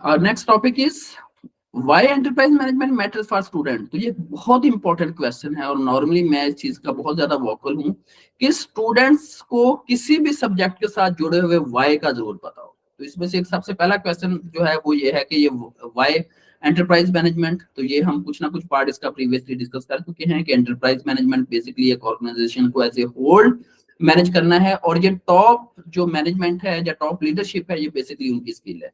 और next topic is why enterprise management matters for student. तो ये बहुत इंपॉर्टेंट क्वेश्चन है और नॉर्मली मैं इस चीज का बहुत ज्यादा वोकल हूँ कि स्टूडेंट्स को किसी भी सब्जेक्ट के साथ जुड़े हुए व्हाई का जरूर पता हो। तो इसमें से एक सबसे पहला क्वेश्चन जो है वो ये है कि ये व्हाई एंटरप्राइज मैनेजमेंट। तो ये हम कुछ ना कुछ पार्ट इसका प्रीवियसली डिस्कस कर चुके हैं कि एंटरप्राइज मैनेजमेंट बेसिकली एक ऑर्गेनाइजेशन को एज ए होल मैनेज करना है और ये टॉप जो मैनेजमेंट है या टॉप लीडरशिप है ये बेसिकली उनकी स्किल है।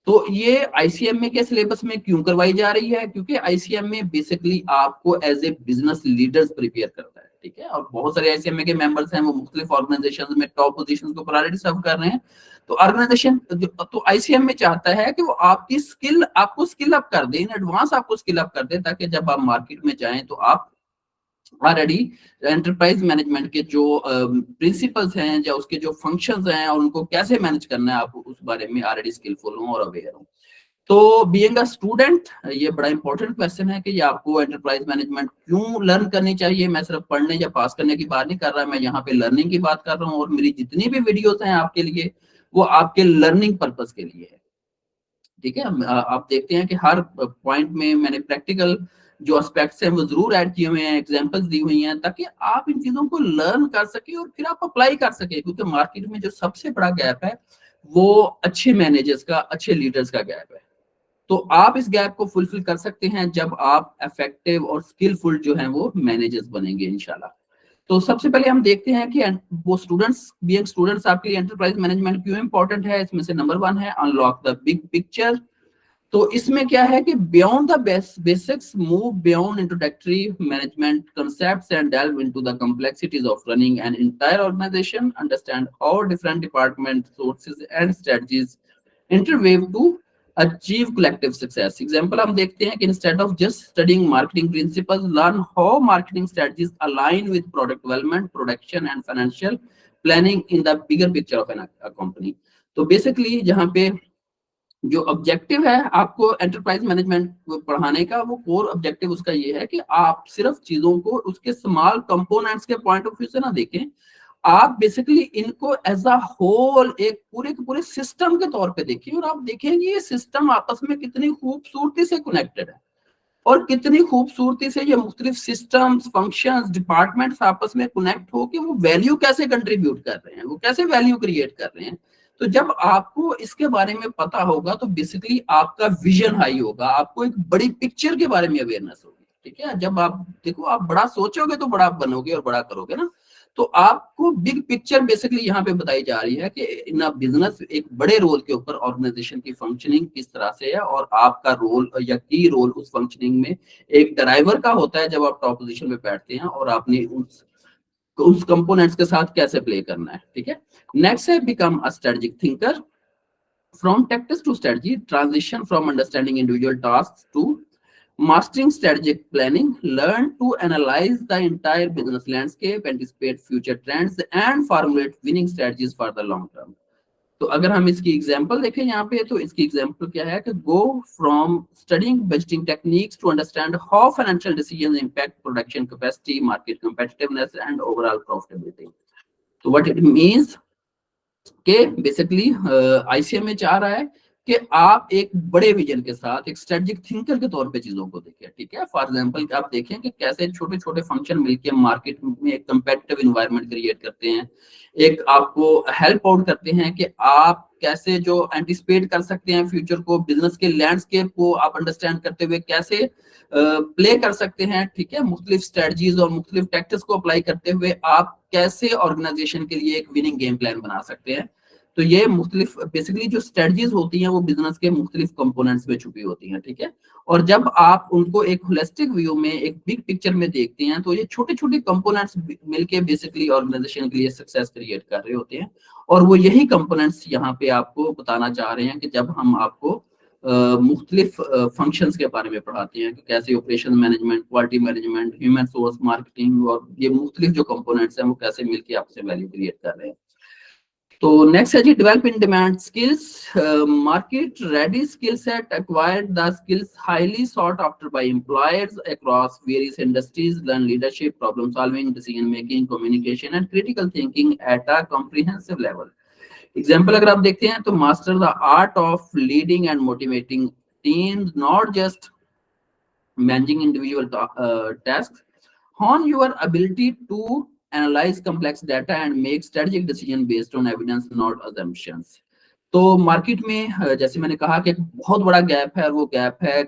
तो ये आईसीएमए के सिलेबस में क्यों करवाई जा रही है? क्योंकि आईसीएमए बेसिकली आपको as a business leaders prepare करता है, ठीक है। और बहुत सारे आईसीएमए के मेंबर्स हैं वो मुख्तलिफ ऑर्गेनाइजेशंस में टॉप पोजीशंस को प्रायोरिटी सर्व कर रहे हैं। तो ऑर्गेनाइजेशन तो आईसीएमए चाहता है कि वो आपकी स्किल आपको स्किल अप कर दे, इन एडवांस आपको स्किल अप कर दे, ताकि जब आप मार्केट में जाएं तो आप ऑलरेडी एंटरप्राइज मैनेजमेंट के जो प्रिंसिपल्स हैं या उसके जो फंक्शंस हैं और उनको कैसे मैनेज करना है आप उस बारे में ऑलरेडी स्किलफुल हो और अवेयर हो। तो बीइंग अ स्टूडेंट ये बड़ा इंपॉर्टेंट क्वेश्चन है कि ये आपको एंटरप्राइज मैनेजमेंट क्यों लर्न करनी चाहिए। मैं सिर्फ पढ़ने या पास करने की बात नहीं कर रहा, मैं यहाँ पे लर्निंग की बात कर रहा हूँ और मेरी जितनी भी वीडियोस हैं आपके लिए वो आपके लर्निंग पर्पस के लिए है, ठीक है। आप देखते हैं कि हर पॉइंट में मैंने प्रैक्टिकल जो एस्पेक्ट्स हैं वो जरूर ऐड किए हुए हैं, एग्जांपल्स दी हुई हैं ताकि आप इन चीजों को लर्न कर सके और फिर आप अप्लाई कर सके। क्योंकि मार्केट में जो सबसे बड़ा गैप है वो अच्छे मैनेजर्स का, अच्छे लीडर्स का गैप है। तो आप इस गैप को फुलफिल कर सकते हैं जब आप इफेक्टिव और स्किलफुल जो हैं वो मैनेजर्स बनेंगे इंशाल्लाह। तो सबसे पहले हम देखते हैं कि वो स्टूडेंट्स बीइंग स्टूडेंट्स आपके लिए एंटरप्राइज मैनेजमेंट क्यों इंपॉर्टेंट है। इसमें से नंबर 1 है अनलॉक द बिग पिक्चर। तो इसमें क्या है कि beyond the basics move beyond introductory management concepts and delve into the complexities of running an entire organization, understand how different department sources and strategies interweave to achieve collective success. Example हम देखते हैं कि instead of just studying marketing principles, learn how marketing strategies align with product development, production and financial planning in the bigger picture of a company. तो basically जहाँ पे जो objective है आपको एंटरप्राइज मैनेजमेंट पढ़ाने का, वो कोर ऑब्जेक्टिव उसका ये है कि आप सिर्फ चीजों को उसके स्मॉल कंपोनेंट्स के पॉइंट ऑफ व्यू से ना देखें, आप बेसिकली इनको एज अ होल एक पूरे के पूरे सिस्टम के तौर पे देखिए और आप देखेंगे ये सिस्टम आपस में कितनी खूबसूरती से कनेक्टेड है और कितनी खूबसूरती से ये मुख्तलिफ सिस्टम्स, फंक्शंस, डिपार्टमेंट्स आपस में कनेक्ट होकर वो वैल्यू कैसे कंट्रीब्यूट कर रहे हैं, वो कैसे वैल्यू क्रिएट कर रहे हैं। तो जब आपको इसके बारे में पता होगा तो बेसिकली आपका विजन हाई होगा, आपको एक बड़ी पिक्चर के बारे में अवेयरनेस होगी, ठीक है। जब आप देखो आप बड़ा सोचोगे तो बड़ा बनोगे और बड़ा करोगे ना। तो आपको बिग पिक्चर बेसिकली यहाँ पे बताई जा रही है कि इन बिजनेस एक बड़े रोल के ऊपर ऑर्गेनाइजेशन की फंक्शनिंग किस तरह से है और आपका रोल या की रोल उस फंक्शनिंग में एक ड्राइवर का होता है जब आप टॉप पोजीशन में बैठते हैं और आपने उस कंपोनेंट्स के साथ कैसे प्ले करना है, ठीक है। नेक्स्ट है become a strategic thinker. From tactics to strategy, transition from understanding individual task to mastering strategic planning, learn to analyze the entire business landscape, anticipate future trends and formulate winning strategies for the long term. तो अगर हम इसकी example देखें यहाँ पे तो इसकी example क्या है कि go from studying budgeting techniques to understand how financial decisions impact production capacity, market competitiveness and overall profitability. तो what it means कि बेसिकली आईसीएमए चाह रहा है कि आप एक बड़े विजन के साथ एक स्ट्रेटेजिक थिंकर के तौर पे चीजों को देखें, ठीक है। फॉर एग्जांपल आप देखें कि कैसे छोटे छोटे फंक्शन मिलकर मार्केट में एक कंपेटिटिव एनवायरनमेंट क्रिएट करते हैं, एक आपको हेल्प आउट करते हैं कि आप कैसे जो एंटिसिपेट कर सकते हैं फ्यूचर को, बिजनेस के लैंडस्केप को आप अंडरस्टैंड करते हुए कैसे प्ले कर सकते हैं, ठीक है। मुख्तलिफ स्ट्रेटजीज और मुख्तलिफ टैक्टिक्स को अप्लाई करते हुए आप कैसे ऑर्गेनाइजेशन के लिए एक विनिंग गेम प्लान बना सकते हैं। तो ये मुख्तलिफ बेसिकली जो स्ट्रेटजीज होती हैं वो बिजनेस के मुख्तलिफ कंपोनेंट्स में छुपी होती हैं, ठीक है। और जब आप उनको एक होलिस्टिक व्यू में एक बिग पिक्चर में देखते हैं तो ये छोटे छोटे कंपोनेंट्स मिलके बेसिकली ऑर्गेनाइजेशन के लिए सक्सेस क्रिएट कर रहे होते हैं। और वो यही कंपोनेंट्स यहाँ पे आपको बताना चाह रहे हैं कि जब हम आपको मुख्तलिफ फंक्शंस के बारे में पढ़ाते हैं कि कैसे operation management, quality management, human source marketing और ये मुख्तलिफ जो कंपोनेंट्स हैं वो कैसे मिलके आपसे वैल्यू क्रिएट कर रहे हैं। तो नेक्स्ट है जी develop in demand skills. Market ready skill set, acquired the skills highly sought after by employers across various industries, learn leadership, problem solving, decision making, communication and critical thinking at a comprehensive level. Example अगर आप देखते हैं तो master the art of leading and motivating teams, not just managing individual tasks, hone your ability to analyze complex data and make strategic decision based on evidence, not assumptions. तो market में जैसे मैंने कहा कि एक बहुत बड़ा गैप है, और वो गैप है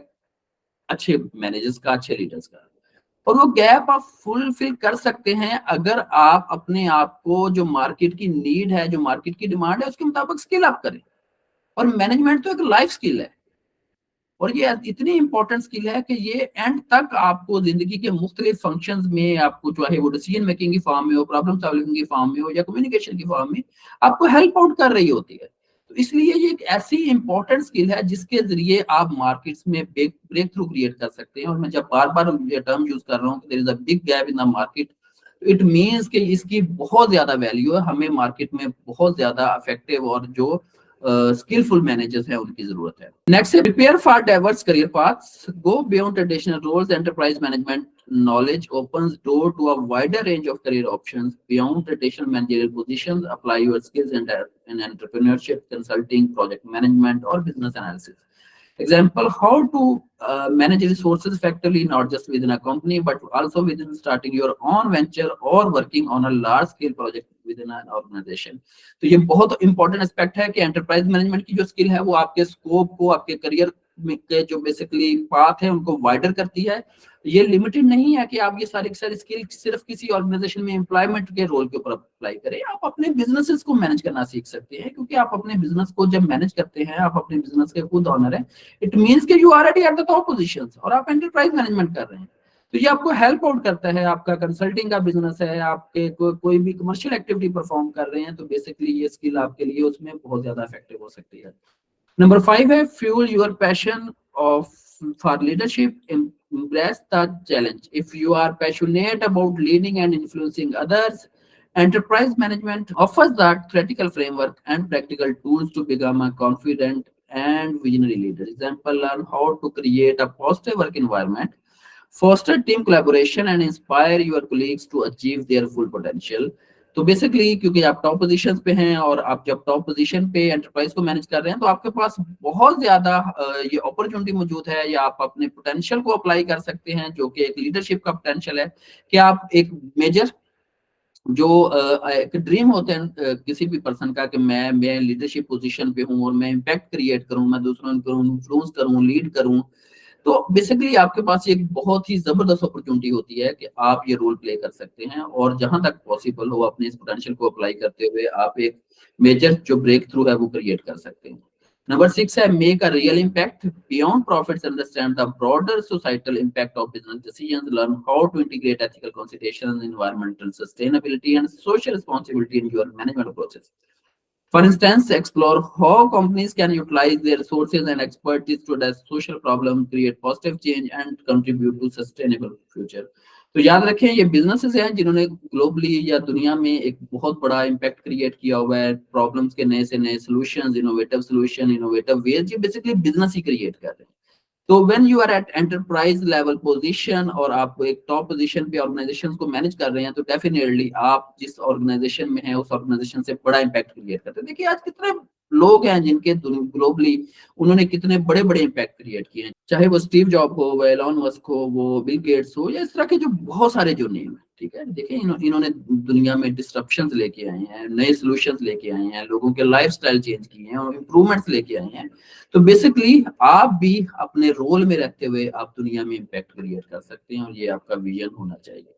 अच्छे मैनेजर्स का, अच्छे लीडर्स का। और वो गैप आप फुलफिल कर सकते हैं अगर आप अपने आप को, जो मार्केट की नीड है, जो मार्केट की डिमांड है, उसके मुताबिक स्किल अप करें। और मैनेजमेंट तो एक लाइफ स्किल है, और ये इतनी इंपॉर्टेंट स्किल है कि ये एंड तक आपको जिंदगी के मुख्तलिफ फंक्शंस में, आपको चाहे वो डिसीजन मेकिंग की फॉर्म में हो, प्रॉब्लम सॉल्विंग की फॉर्म में हो, या कम्युनिकेशन की फॉर्म में, आपको हेल्प आउट कर रही होती है। तो इसलिए ये एक ऐसी इंपॉर्टेंट स्किल है जिसके जरिए आप मार्केट्स में ब्रेक थ्रू क्रिएट कर सकते हैं। और मैं जब बार बार ये टर्म यूज कर रहा हूँ कि there is a big gap in the market, it means कि इसकी बहुत ज्यादा वैल्यू है, हमें मार्केट में बहुत ज्यादा इफेक्टिव और जो skillful managers है उनकी जरूरत है। नेक्स्ट है prepare for diverse career paths, go beyond traditional roles, enterprise management knowledge opens door to a wider range of career options beyond traditional managerial positions. Apply your skills in entrepreneurship, consulting, project management, or business analysis. Example, how to manage resources effectively, not just within a company, but also within starting your own venture or working on a large scale project within an organization. तो ये बहुत important aspect है कि enterprise management की जो skill है वो आपके स्कोप को, आपके करियर के जो बेसिकली पाथ है उनको वाइडर करती है। ये लिमिटेड नहीं है कि आप ये सारी स्किल सिर्फ किसी ऑर्गेनाइजेशन में एम्प्लॉयमेंट के रोल के ऊपर अप्लाई करें। आप अपने बिजनेसेस को मैनेज करना सीख सकते हैं, क्योंकि आप अपने बिजनेस को जब मैनेज करते हैं, आप अपने बिजनेस के खुद ऑनर हैं, इट मीन्स कि you already at the top position और आप एंटरप्राइज मैनेजमेंट कर रहे हैं। तो ये आपको हेल्प आउट करता है। आपका कंसल्टिंग का बिजनेस है, आपके कोई भी कमर्शियल एक्टिविटी परफॉर्म कर रहे हैं, तो बेसिकली ये स्किल आपके लिए उसमें बहुत ज्यादा इफेक्टिव हो सकती है। नंबर 5 है fuel your passion of for leadership, embrace the challenge. If you are passionate about leading and influencing others, enterprise management offers that theoretical framework and practical tools to become a confident and visionary leader. Example, learn how to create a positive work environment, foster team collaboration, and inspire your colleagues to achieve their full potential. तो basically क्योंकि आप top position पे हैं, और आप जब top position पे enterprise को मैनेज कर रहे हैं, तो आपके पास बहुत ज्यादा ये अपॉर्चुनिटी मौजूद है, या आप अपने पोटेंशियल को अप्लाई कर सकते हैं, जो कि एक लीडरशिप का पोटेंशियल है कि आप एक मेजर जो एक ड्रीम होते हैं किसी भी पर्सन का कि मैं लीडरशिप पोजीशन पे हूँ और मैं इम्पैक्ट क्रिएट करूँ, मैं दूसरों को इन्फ्लुएंस करूँ, लीड करूँ। तो बेसिकली आपके पास एक बहुत ही जबरदस्त अपॉर्चुनिटी होती है कि आप ये रोल प्ले कर सकते हैं, और जहां तक पॉसिबल हो अपने इस पोटेंशियल को अप्लाई करते हुए आप एक मेजर जो ब्रेक थ्रू है वो क्रिएट कर सकते हैं। नंबर 6 है make a real impact beyond profits, understand the broader societal impact of business decisions, learn how to integrate ethical considerations, environmental sustainability and social responsibility in your management process. For instance, explore how companies can utilize their resources and expertise to address social problems, create positive change, and contribute to sustainable future. तो याद रखें ये businesses हैं जिन्होंने globally या दुनिया में एक बहुत बड़ा इम्पैक्ट क्रिएट किया हुआ है, प्रॉब्लम्स के नए से नए सॉल्यूशंस, इनोवेटिव वेज, ये बेसिकली बिजनेस ही क्रिएट कर रहे हैं। तो when you are at enterprise level position और आप एक टॉप पोजीशन पे ऑर्गेनाइजेशन को मैनेज कर रहे हैं, तो डेफिनेटली आप जिस ऑर्गेनाइजेशन में हैं उस ऑर्गेनाइजेशन से बड़ा इम्पैक्ट क्रिएट करते हैं। देखिए आज कितने लोग हैं जिनके ग्लोबली उन्होंने कितने बड़े बड़े इम्पैक्ट क्रिएट किए हैं, चाहे वो स्टीव जॉब हो, वो एलॉन मस्क हो, वो बिल गेट्स हो, या इस तरह के जो बहुत सारे जो नेम है। ठीक है, देखिए इन्होंने दुनिया में डिस्ट्रप्शंस लेके आए हैं, नए सॉल्यूशंस लेके आए हैं, लोगों के लाइफस्टाइल चेंज किए हैं और इंप्रूवमेंट्स लेके आए हैं। तो बेसिकली आप भी अपने रोल में रहते हुए आप दुनिया में इम्पैक्ट क्रिएट कर सकते हैं, और ये आपका विजन होना चाहिए।